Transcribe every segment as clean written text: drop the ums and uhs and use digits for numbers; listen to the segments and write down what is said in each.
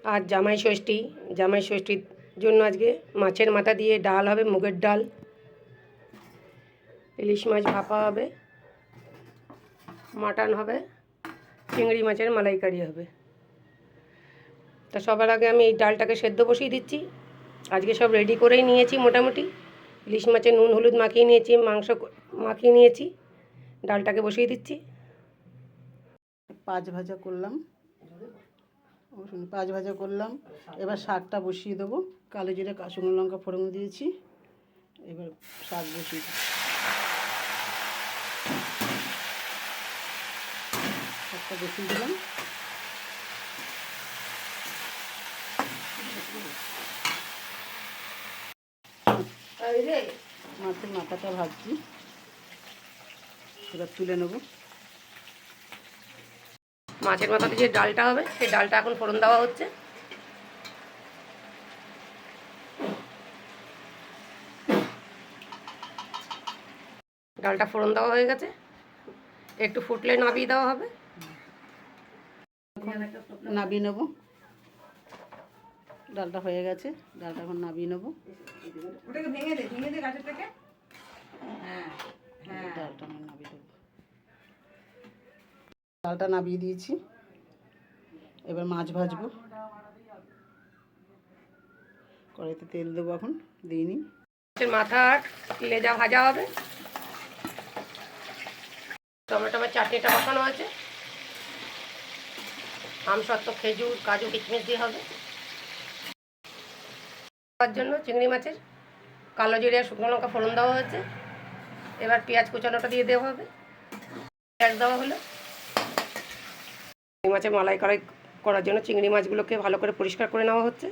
আর জামাই ষষ্ঠীর জন্য আজকে মাছের মাথা দিয়ে ডাল হবে, মুগের ডাল, ইলিশ মাছ ভাপা হবে, মাটন হবে, চিংড়ি মাছের মালাইকারি হবে। তা সবার আগে আমি এই ডালটাকে সেদ্ধ বসিয়ে দিচ্ছি। আজকে সব রেডি করেই নিয়েছি মোটামুটি। ইলিশ মাছের নুন হলুদ মাখিয়ে নিয়েছি, মাংস মাখিয়ে নিয়েছি, ডালটাকে বসিয়ে দিচ্ছি। পাঁচ ভাজা করলাম, এবার শাকটা বসিয়ে দেবো। কালো জিরে শুকনো লঙ্কা ফোড়ন দিয়েছি, এবার শাক বসিয়ে দেবো। শাকটা বসিয়ে দিলাম। মাছের মাথাটা ভাজছি, এবার তুলে নেব। মাছের মাথাতে যে ডালটা হবে সেই ডালটা এখন ফোড়ন দেওয়া হচ্ছে। ডালটা ফোড়ন দেওয়া হয়ে গেছে, একটু ফুটলে নাবিয়ে দেওয়া হবে। নাবিয়ে নেব, ডালটা হয়ে গেছে, ডালটা এখন নাবিয়ে নেব। ডালটা নাবিয়ে দিয়েছি, এবার মাছ ভাজবো। কড়াইতে তেল দেবো, এখন দিইনি। মাথা আর লেজা ভাজা হবে। টমেটোর চাটনিটা বসানো আছে, আমসত্ত্ব, খেজুর, কাজু, কিশমিশ দিয়ে হবে। তার জন্য চিংড়ি মাছের কালো জিরে আর শুকনো লঙ্কা ফোড়ন দেওয়া হয়েছে। এবার পেঁয়াজ কুচানোটা দিয়ে দেওয়া হবে। পেঁয়াজ দেওয়া হলো। চিংড়ি মাছের মালাইকারি করার জন্য চিংড়ি মাছগুলোকে ভালো করে পরিষ্কার করে নেওয়া হচ্ছে।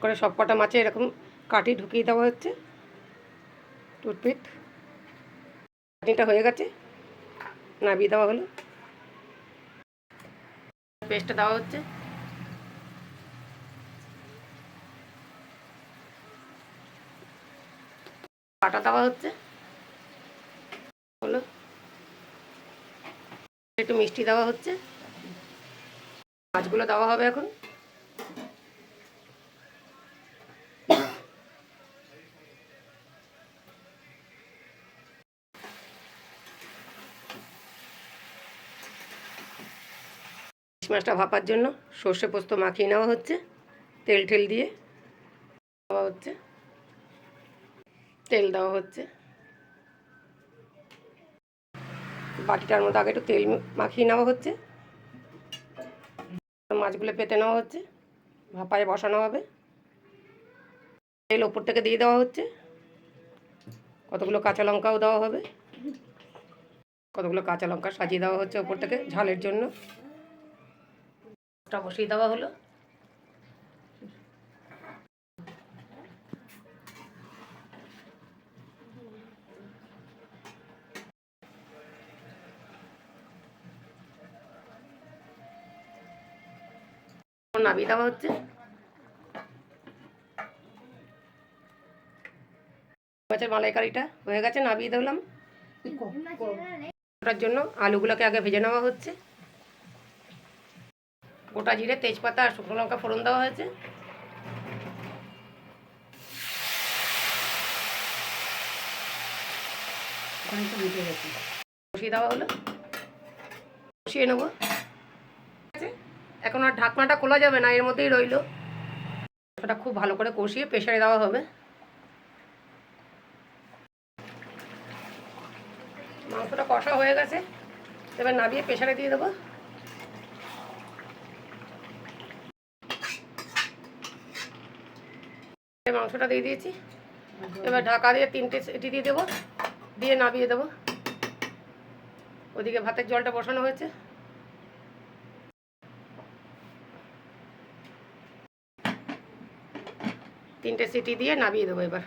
করে সব কটা মাছে এরকম কাটি ঢুকিয়ে দেওয়া হচ্ছে টুথপিক। চাটনিটা হয়ে গেছে, নাবিয়ে দেওয়া হলো। পেস্টটা দেওয়া হচ্ছে। বাটা দেওয়া হচ্ছে, হলো। একটু মিষ্টি দেওয়া হচ্ছে। মাছগুলো দেওয়া হবে এখন। ইলিশ মাছটা ভাপার জন্য সর্ষে পোস্ত মাখিয়ে নেওয়া হচ্ছে, তেল ঠেল দিয়ে দেওয়া হচ্ছে, তেল দেওয়া হচ্ছে। বাটিটার মধ্যে আগে একটু তেল মাখিয়ে নেওয়া হচ্ছে। মাছগুলো পেতে নেওয়া হচ্ছে, ভাপায় বসানো হবে। তেল ওপর থেকে দিয়ে দেওয়া হচ্ছে। কতগুলো কাঁচা লঙ্কাও দেওয়া হবে, কতগুলো কাঁচা লঙ্কা সাজিয়ে দেওয়া হচ্ছে ওপর থেকে ঝালের জন্য। বসিয়ে দেওয়া হলো। নাবিয়ে দেওয়া হচ্ছে। মাছের মালাইকারিটা হয়ে গেছে, নাবিয়ে দিলাম। ওটার জন্য আলুগুলোকে আগে ভেজে নেওয়া হচ্ছে। গোটা জিরে, তেজপাতা আর শুকনো লঙ্কা ফোড়ন দেওয়া হয়েছে। বসিয়ে দেওয়া হলো, বসিয়ে নেবো। এখন আর ঢাকনাটা খোলা যাবে না, এর মধ্যেই রইল। ওটা খুব ভালো করে কষিয়ে প্রেসারে দেওয়া হবে। মাংসটা কষা হয়ে গেছে, এবার নাবিয়ে প্রেসারে দিয়ে দেবো। মাংসটা দিয়ে দিয়েছি, এবার ঢাকা দিয়ে 3টে সিটি দিয়ে দেবো, দিয়ে নাবিয়ে দেবো। ওদিকে ভাতের জলটা বসানো হয়েছে। 3টে সিটি দিয়ে নাবিয়ে দেবো এবার।